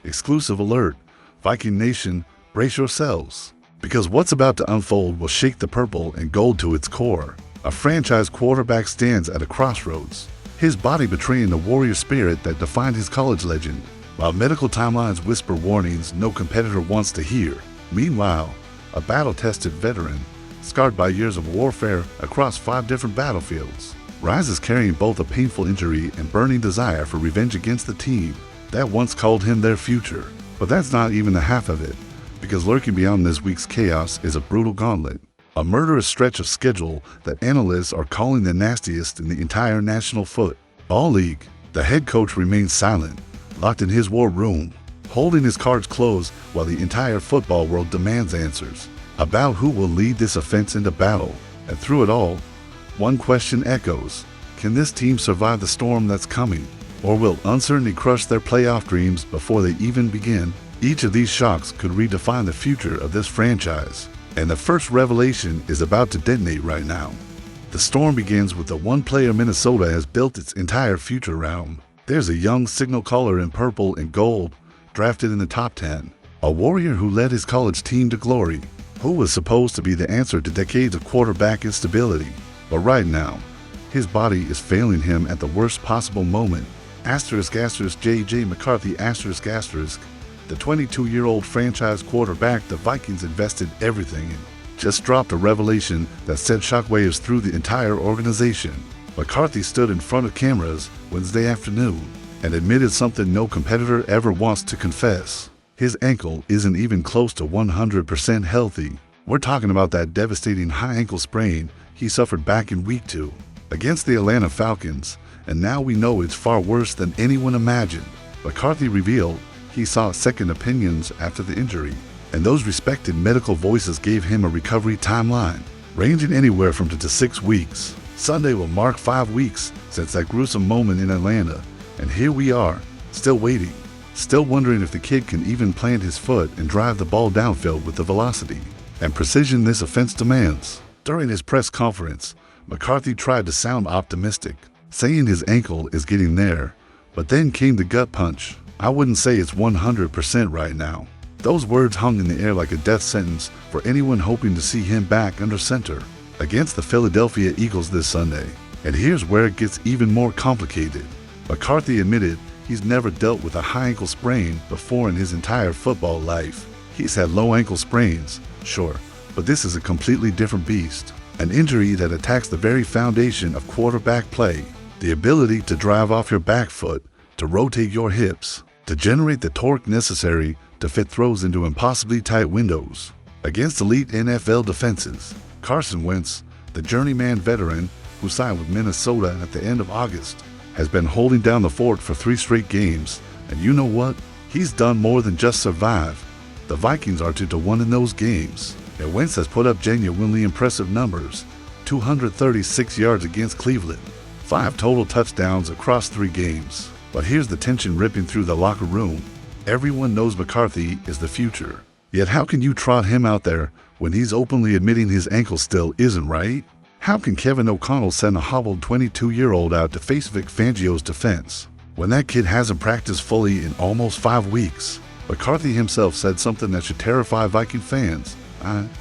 Exclusive alert, Viking Nation, brace yourselves. Because what's about to unfold will shake the purple and gold to its core. A franchise quarterback stands at a crossroads, his body betraying the warrior spirit that defined his college legend, while medical timelines whisper warnings no competitor wants to hear. Meanwhile, a battle-tested veteran, scarred by years of warfare across 5 different battlefields, rises carrying both a painful injury and burning desire for revenge against the team that once called him their future. But that's not even the half of it, because lurking beyond this week's chaos is a brutal gauntlet, a murderous stretch of schedule that analysts are calling the nastiest in the entire National Football League. The head coach remains silent, locked in his war room, holding his cards closed while the entire football world demands answers about who will lead this offense into battle. And through it all, one question echoes: can this team survive the storm that's coming? Or will uncertainty crush their playoff dreams before they even begin? Each of these shocks could redefine the future of this franchise, and the first revelation is about to detonate right now. The storm begins with the one player Minnesota has built its entire future around. There's a young signal caller in purple and gold, drafted in the top 10, a warrior who led his college team to glory, who was supposed to be the answer to decades of quarterback instability. But right now, his body is failing him at the worst possible moment. **J.J. McCarthy**. The 22-year-old franchise quarterback the Vikings invested everything in just dropped a revelation that sent shockwaves through the entire organization. McCarthy stood in front of cameras Wednesday afternoon and admitted something no competitor ever wants to confess. His ankle isn't even close to 100% healthy. We're talking about that devastating high ankle sprain he suffered back in Week 2 against the Atlanta Falcons, and now we know it's far worse than anyone imagined. McCarthy revealed he sought second opinions after the injury, and those respected medical voices gave him a recovery timeline ranging anywhere from 2 to 6 weeks. Sunday will mark 5 weeks since that gruesome moment in Atlanta, and here we are, still waiting, still wondering if the kid can even plant his foot and drive the ball downfield with the velocity and precision this offense demands. During his press conference, McCarthy tried to sound optimistic, saying his ankle is getting there, but then came the gut punch. "I wouldn't say it's 100% right now." Those words hung in the air like a death sentence for anyone hoping to see him back under center against the Philadelphia Eagles this Sunday. And here's where it gets even more complicated. McCarthy admitted he's never dealt with a high ankle sprain before in his entire football life. He's had low ankle sprains, sure, but this is a completely different beast. An injury that attacks the very foundation of quarterback play, the ability to drive off your back foot, to rotate your hips, to generate the torque necessary to fit throws into impossibly tight windows against elite NFL defenses. Carson Wentz, the journeyman veteran who signed with Minnesota at the end of August, has been holding down the fort for 3 straight games, and you know what? He's done more than just survive. The Vikings are 2-1 in those games, and Wentz has put up genuinely impressive numbers: 236 yards against Cleveland, 5 total touchdowns across 3 games. But here's the tension ripping through the locker room. Everyone knows McCarthy is the future. Yet how can you trot him out there when he's openly admitting his ankle still isn't right? How can Kevin O'Connell send a hobbled 22-year-old out to face Vic Fangio's defense when that kid hasn't practiced fully in almost 5 weeks? McCarthy himself said something that should terrify Viking fans.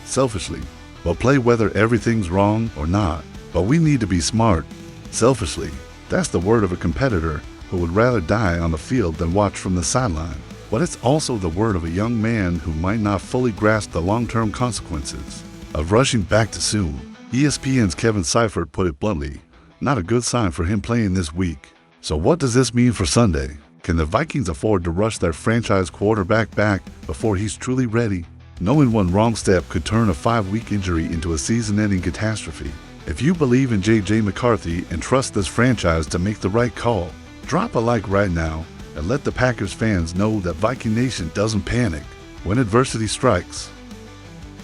Selfishly, we'll play whether everything's wrong or not, but we need to be smart. Selfishly, that's the word of a competitor who would rather die on the field than watch from the sideline. But it's also the word of a young man who might not fully grasp the long-term consequences of rushing back too soon. ESPN's Kevin Seifert put it bluntly, not a good sign for him playing this week. So what does this mean for Sunday? Can the Vikings afford to rush their franchise quarterback back before he's truly ready? Knowing one wrong step could turn a 5-week injury into a season-ending catastrophe. If you believe in J.J. McCarthy and trust this franchise to make the right call, drop a like right now and let the Packers fans know that Viking Nation doesn't panic when adversity strikes.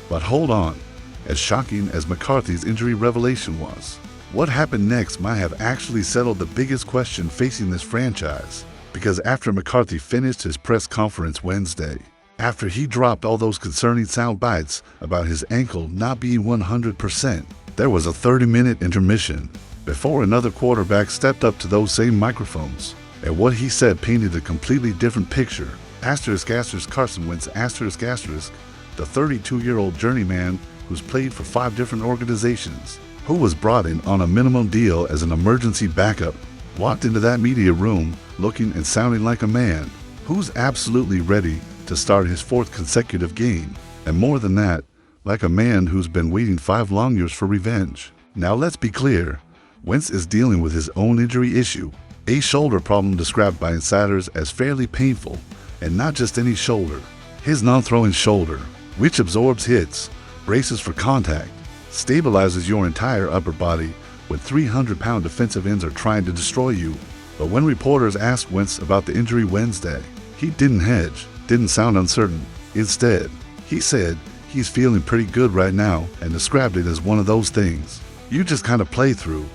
But hold on, as shocking as McCarthy's injury revelation was, what happened next might have actually settled the biggest question facing this franchise. Because after McCarthy finished his press conference Wednesday, after he dropped all those concerning sound bites about his ankle not being 100%, there was a 30-minute intermission before another quarterback stepped up to those same microphones, and what he said painted a completely different picture. Carson Wentz, the 32-year-old journeyman who's played for 5 different organizations, who was brought in on a minimum deal as an emergency backup, walked into that media room looking and sounding like a man who's absolutely ready to start his 4th consecutive game, and more than that, like a man who's been waiting 5 long years for revenge. Now let's be clear, Wentz is dealing with his own injury issue, a shoulder problem described by insiders as fairly painful, and not just any shoulder. His non-throwing shoulder, which absorbs hits, braces for contact, stabilizes your entire upper body when 300-pound defensive ends are trying to destroy you. But when reporters asked Wentz about the injury Wednesday, he didn't hedge, didn't sound uncertain. Instead, he said he's feeling pretty good right now and described it as one of those things you just kind of play through.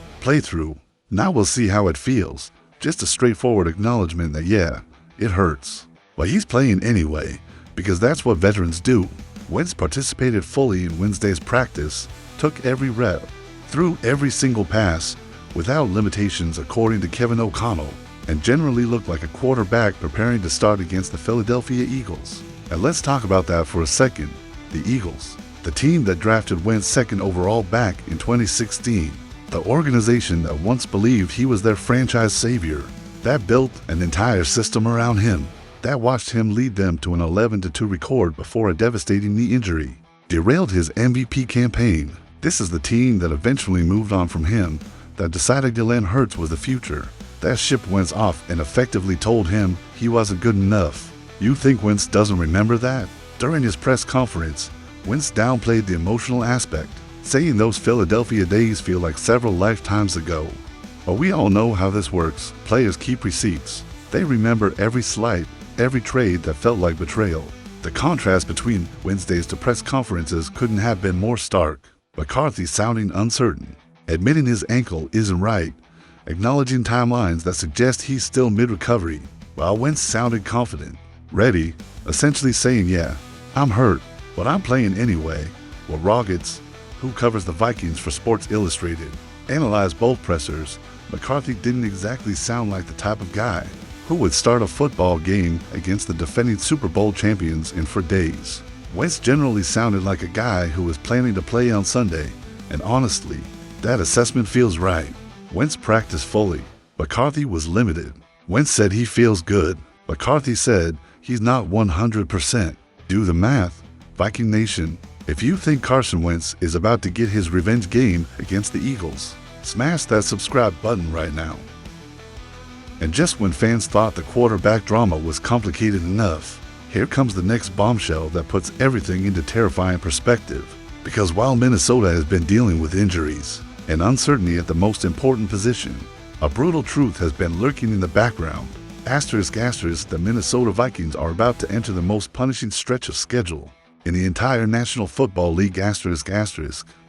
Now we'll see how it feels. Just a straightforward acknowledgement that yeah, it hurts. But he's playing anyway, because that's what veterans do. Wentz participated fully in Wednesday's practice, took every rep, threw every single pass without limitations according to Kevin O'Connell, and generally looked like a quarterback preparing to start against the Philadelphia Eagles. And let's talk about that for a second. The Eagles, the team that drafted Wentz 2nd overall back in 2016, the organization that once believed he was their franchise savior, that built an entire system around him, that watched him lead them to an 11-2 record before a devastating knee injury, derailed his MVP campaign. This is the team that eventually moved on from him, that decided Jalen Hurts was the future, that shipped Wentz off and effectively told him he wasn't good enough. You think Wentz doesn't remember that? During his press conference, Wentz downplayed the emotional aspect, saying those Philadelphia days feel like several lifetimes ago. But we all know how this works. Players keep receipts. They remember every slight, every trade that felt like betrayal. The contrast between Wednesdays to press conferences couldn't have been more stark. McCarthy sounding uncertain, admitting his ankle isn't right, acknowledging timelines that suggest he's still mid-recovery, while Wentz sounded confident, ready, essentially saying, yeah, I'm hurt, but I'm playing anyway. Well, Rockets, who covers the Vikings for Sports Illustrated, analyzed both pressers. McCarthy didn't exactly sound like the type of guy who would start a football game against the defending Super Bowl champions in 4 days. Wentz generally sounded like a guy who was planning to play on Sunday, and honestly, that assessment feels right. Wentz practiced fully. McCarthy was limited. Wentz said he feels good. McCarthy said he's not 100%. Do the math. Viking Nation, if you think Carson Wentz is about to get his revenge game against the Eagles, smash that subscribe button right now. And just when fans thought the quarterback drama was complicated enough, here comes the next bombshell that puts everything into terrifying perspective. Because while Minnesota has been dealing with injuries and uncertainty at the most important position, a brutal truth has been lurking in the background. The Minnesota Vikings are about to enter the most punishing stretch of schedule in the entire National Football League, and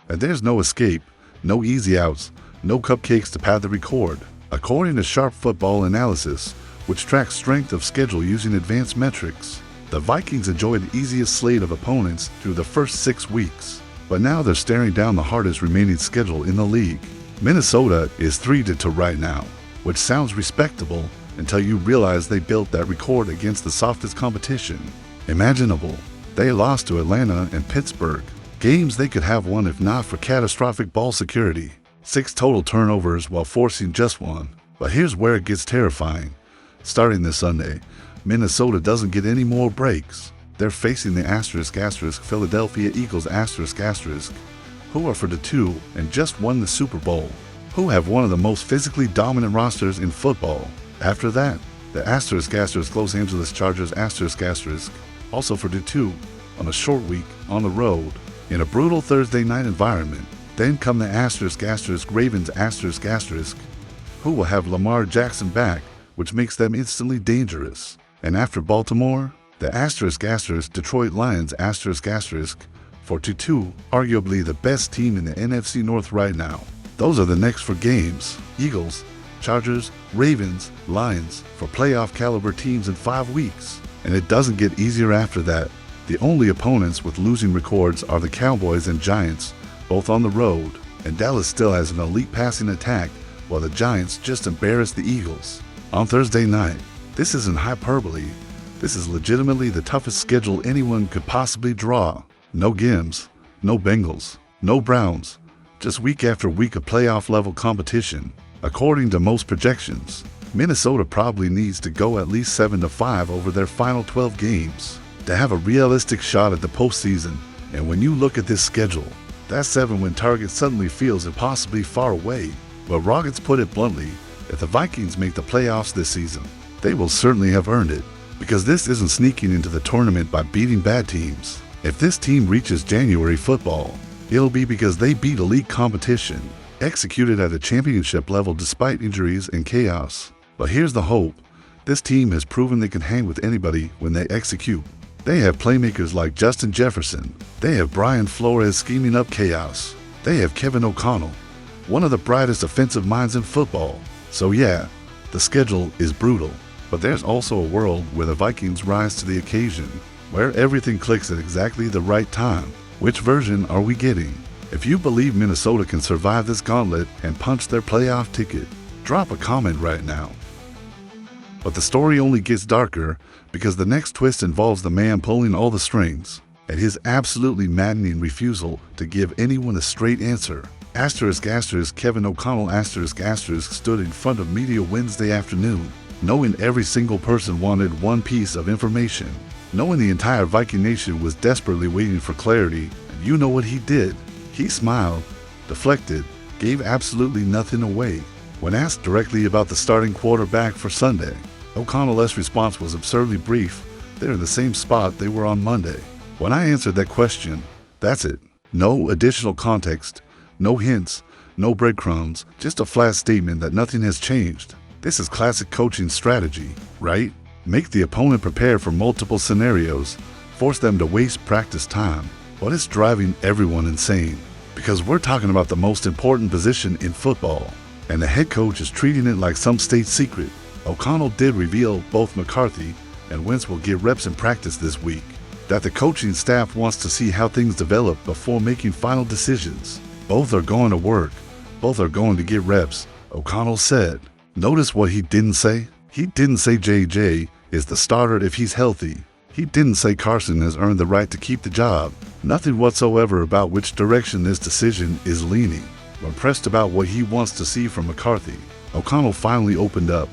there's no escape, no easy outs, no cupcakes to pad the record. According to Sharp Football Analysis, which tracks strength of schedule using advanced metrics, the Vikings enjoyed the easiest slate of opponents through the first 6 weeks, but now they're staring down the hardest remaining schedule in the league. Minnesota is 3-2 right now, which sounds respectable until you realize they built that record against the softest competition imaginable. They lost to Atlanta and Pittsburgh, games they could have won if not for catastrophic ball security. 6 total turnovers while forcing just 1. But here's where it gets terrifying. Starting this Sunday, Minnesota doesn't get any more breaks. They're facing the Philadelphia Eagles who are 4-2 and just won the Super Bowl, who have one of the most physically dominant rosters in football. After that, the Los Angeles Chargers also 4-2 on a short week on the road in a brutal Thursday night environment. Then come the Ravens who will have Lamar Jackson back, which makes them instantly dangerous. And after Baltimore, the Detroit Lions 4-2, arguably the best team in the NFC North right now. Those are the next 4 games. Eagles, Chargers, Ravens, Lions for playoff caliber teams in 5 weeks. And it doesn't get easier after that. The only opponents with losing records are the Cowboys and Giants, both on the road, and Dallas still has an elite passing attack while the Giants just embarrassed the Eagles. On Thursday night, this isn't hyperbole, This is legitimately the toughest schedule anyone could possibly draw. No Gims, no Bengals, no Browns, just week after week of playoff-level competition. According to most projections, Minnesota probably needs to go at least 7-5 over their final 12 games to have a realistic shot at the postseason. And when you look at this schedule, that 7-win target suddenly feels impossibly far away. But Rockets put it bluntly, if the Vikings make the playoffs this season, they will certainly have earned it, because this isn't sneaking into the tournament by beating bad teams. If this team reaches January football, it'll be because they beat elite competition, executed at a championship level despite injuries and chaos. But here's the hope. This team has proven they can hang with anybody when they execute. They have playmakers like Justin Jefferson. They have Brian Flores scheming up chaos. They have Kevin O'Connell, one of the brightest offensive minds in football. So yeah, the schedule is brutal. But there's also a world where the Vikings rise to the occasion, where everything clicks at exactly the right time. Which version are we getting? If you believe Minnesota can survive this gauntlet and punch their playoff ticket, drop a comment right now. But the story only gets darker because the next twist involves the man pulling all the strings and his absolutely maddening refusal to give anyone a straight answer. Kevin O'Connell stood in front of media Wednesday afternoon, knowing every single person wanted one piece of information, knowing the entire Viking Nation was desperately waiting for clarity. And you know what he did? He smiled, deflected, gave absolutely nothing away. When asked directly about the starting quarterback for Sunday, O'Connell's response was absurdly brief. They're in the same spot they were on Monday. When I answered that question, that's it. No additional context, no hints, no breadcrumbs, just a flat statement that nothing has changed. This is classic coaching strategy, right? Make the opponent prepare for multiple scenarios, force them to waste practice time. But it's driving everyone insane, because we're talking about the most important position in football, and the head coach is treating it like some state secret. O'Connell did reveal both McCarthy and Wentz will get reps in practice this week, that the coaching staff wants to see how things develop before making final decisions. Both are going to work. Both are going to get reps, O'Connell said. Notice what he didn't say? He didn't say JJ is the starter if he's healthy. He didn't say Carson has earned the right to keep the job. Nothing whatsoever about which direction this decision is leaning. When pressed about what he wants to see from McCarthy, O'Connell finally opened up.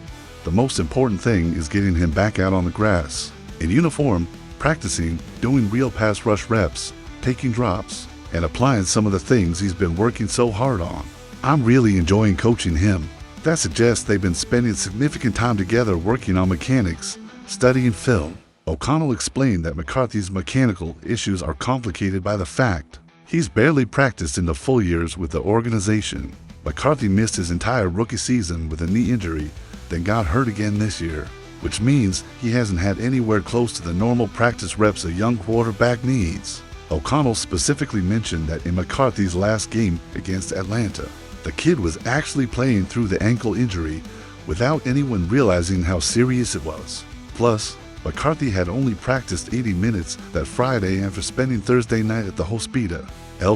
The most important thing is getting him back out on the grass, in uniform, practicing, doing real pass rush reps, taking drops, and applying some of the things he's been working so hard on. I'm really enjoying coaching him. That suggests they've been spending significant time together working on mechanics, studying film. O'Connell explained that McCarthy's mechanical issues are complicated by the fact he's barely practiced in the full years with the organization. McCarthy missed his entire rookie season with a knee injury, then got hurt again this year, which means he hasn't had anywhere close to the normal practice reps a young quarterback needs. O'Connell specifically mentioned that in McCarthy's last game against Atlanta, the kid was actually playing through the ankle injury without anyone realizing how serious it was. Plus, McCarthy had only practiced 80 minutes that Friday after spending Thursday night at the hospital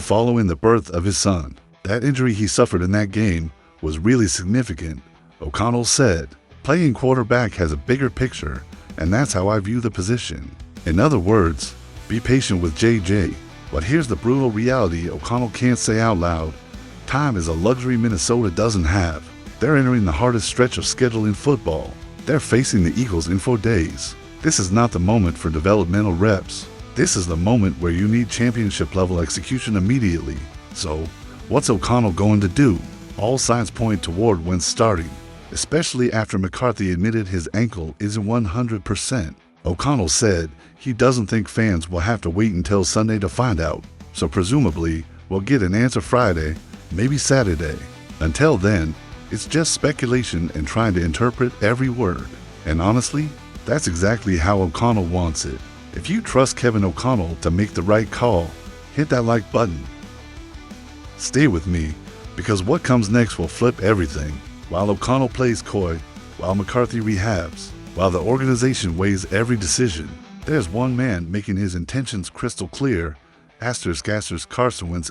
following the birth of his son. That injury he suffered in that game was really significant, O'Connell said. Playing quarterback has a bigger picture, and that's how I view the position. In other words, be patient with JJ. But here's the brutal reality O'Connell can't say out loud. Time is a luxury Minnesota doesn't have. They're entering the hardest stretch of schedule in football. They're facing the Eagles in 4 days. This is not the moment for developmental reps. This is the moment where you need championship-level execution immediately. So, what's O'Connell going to do? All signs point toward Wentz starting, especially after McCarthy admitted his ankle isn't 100%. O'Connell said he doesn't think fans will have to wait until Sunday to find out. So presumably, we'll get an answer Friday, maybe Saturday. Until then, it's just speculation and trying to interpret every word. And honestly, that's exactly how O'Connell wants it. If you trust Kevin O'Connell to make the right call, hit that like button. Stay with me, because what comes next will flip everything. While O'Connell plays coy, while McCarthy rehabs, while the organization weighs every decision, there's one man making his intentions crystal clear, Carson Wentz,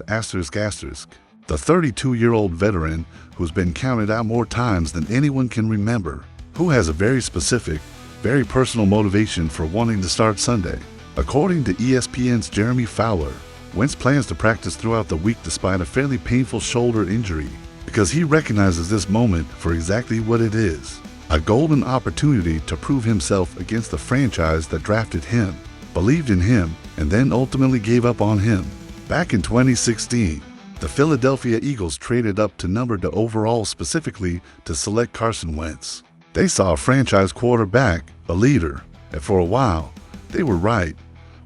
the 32-year-old veteran who's been counted out more times than anyone can remember, who has a very specific, very personal motivation for wanting to start Sunday. According to ESPN's Jeremy Fowler, Wentz plans to practice throughout the week despite a fairly painful shoulder injury, because he recognizes this moment for exactly what it is: a golden opportunity to prove himself against the franchise that drafted him, believed in him, and then ultimately gave up on him. Back in 2016, the Philadelphia Eagles traded up to number 2 overall specifically to select Carson Wentz. They saw a franchise quarterback, a leader, and for a while, they were right.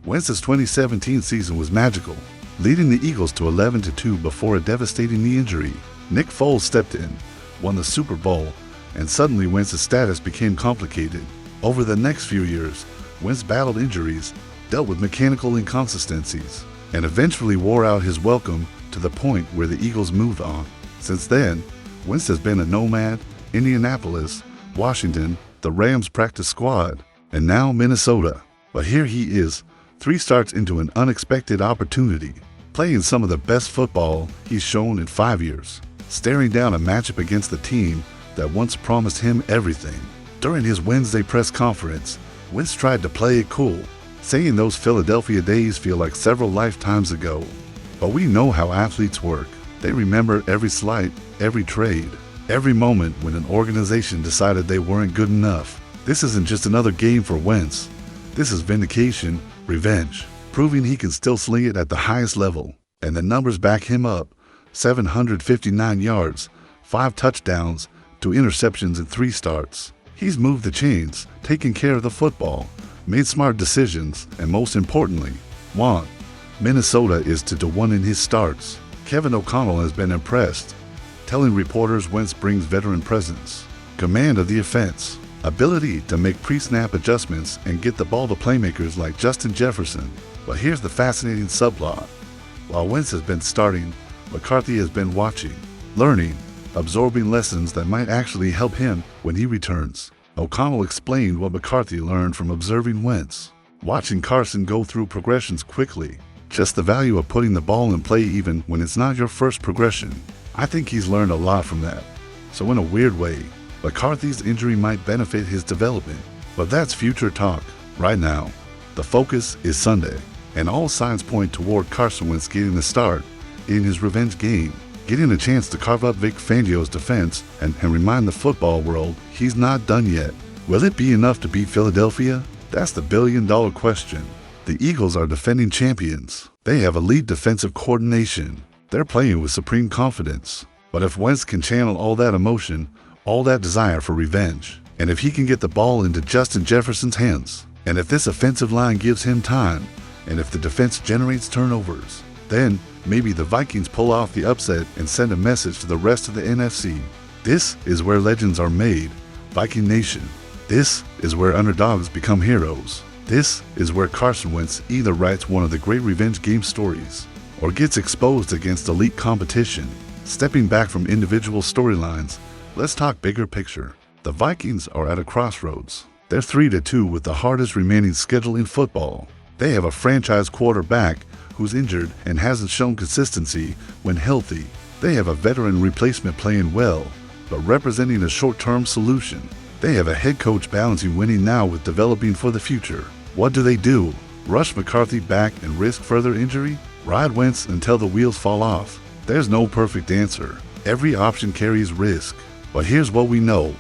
Wentz's 2017 season was magical, leading the Eagles to 11-2 before a devastating knee injury. Nick Foles stepped in, won the Super Bowl, and suddenly Wentz's status became complicated. Over the next few years, Wentz battled injuries, dealt with mechanical inconsistencies, and eventually wore out his welcome to the point where the Eagles moved on. Since then, Wentz has been a nomad: Indianapolis, Washington, the Rams practice squad, and now Minnesota. But here he is, 3 starts into an unexpected opportunity, playing some of the best football he's shown in 5 years, staring down a matchup against the team that once promised him everything. During his Wednesday press conference, Wentz tried to play it cool, saying those Philadelphia days feel like several lifetimes ago. But we know how athletes work. They remember every slight, every trade, every moment when an organization decided they weren't good enough. This isn't just another game for Wentz. This is vindication, revenge, proving he can still sling it at the highest level. And the numbers back him up: 759 yards, 5 touchdowns, 2 interceptions in 3 starts. He's moved the chains, taken care of the football, made smart decisions, and most importantly, won. Minnesota is 2-1 in his starts. Kevin O'Connell has been impressed, telling reporters Wentz brings veteran presence, command of the offense, ability to make pre-snap adjustments and get the ball to playmakers like Justin Jefferson. But here's the fascinating subplot. While Wentz has been starting, McCarthy has been watching, learning, absorbing lessons that might actually help him when he returns. O'Connell explained what McCarthy learned from observing Wentz, watching Carson go through progressions quickly, just the value of putting the ball in play even when it's not your first progression. I think he's learned a lot from that. So in a weird way, McCarthy's injury might benefit his development, but that's future talk. Right now, the focus is Sunday, and all signs point toward Carson Wentz getting the start in his revenge game, getting a chance to carve up Vic Fangio's defense and remind the football world he's not done yet. Will it be enough to beat Philadelphia? That's the billion-dollar question. The Eagles are defending champions. They have elite defensive coordination. They're playing with supreme confidence. But if Wentz can channel all that emotion, all that desire for revenge, and if he can get the ball into Justin Jefferson's hands, and if this offensive line gives him time, and if the defense generates turnovers, then maybe the Vikings pull off the upset and send a message to the rest of the NFC. This is where legends are made, Viking Nation. This is where underdogs become heroes. This is where Carson Wentz either writes one of the great revenge game stories or gets exposed against elite competition. Stepping back from individual storylines, let's talk bigger picture. The Vikings are at a crossroads. They're 3-2 with the hardest remaining schedule in football. They have a franchise quarterback who's injured and hasn't shown consistency when healthy. They have a veteran replacement playing well, but representing a short-term solution. They have a head coach balancing winning now with developing for the future. What do? Rush McCarthy back and risk further injury? Ride Wentz until the wheels fall off? There's no perfect answer. Every option carries risk. But here's what we know.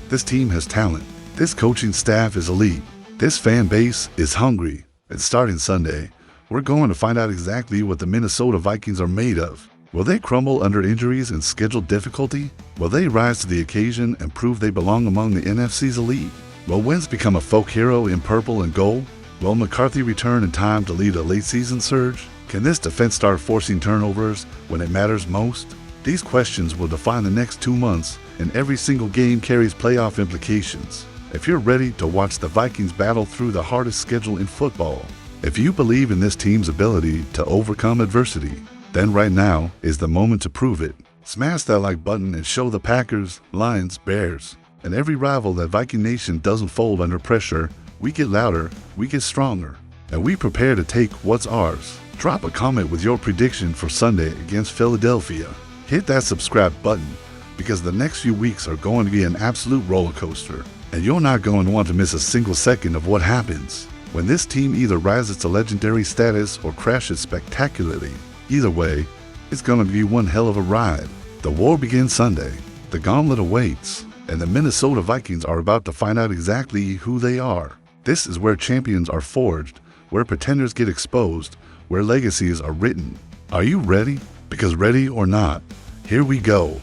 This team has talent. This coaching staff is elite. This fan base is hungry. And starting Sunday, we're going to find out exactly what the Minnesota Vikings are made of. Will they crumble under injuries and schedule difficulty? Will they rise to the occasion and prove they belong among the NFC's elite? Will Wentz become a folk hero in purple and gold? Will McCarthy return in time to lead a late-season surge? Can this defense start forcing turnovers when it matters most? These questions will define the next 2 months, and every single game carries playoff implications. If you're ready to watch the Vikings battle through the hardest schedule in football, if you believe in this team's ability to overcome adversity, then right now is the moment to prove it. Smash that like button and show the Packers, Lions, Bears, and every rival that Viking Nation doesn't fold under pressure. We get louder, we get stronger, and we prepare to take what's ours. Drop a comment with your prediction for Sunday against Philadelphia. Hit that subscribe button because the next few weeks are going to be an absolute roller coaster. And you're not going to want to miss a single second of what happens when this team either rises to legendary status or crashes spectacularly. Either way, it's going to be one hell of a ride. The war begins Sunday, the gauntlet awaits, and the Minnesota Vikings are about to find out exactly who they are. This is where champions are forged, where pretenders get exposed, where legacies are written. Are you ready? Because ready or not, here we go.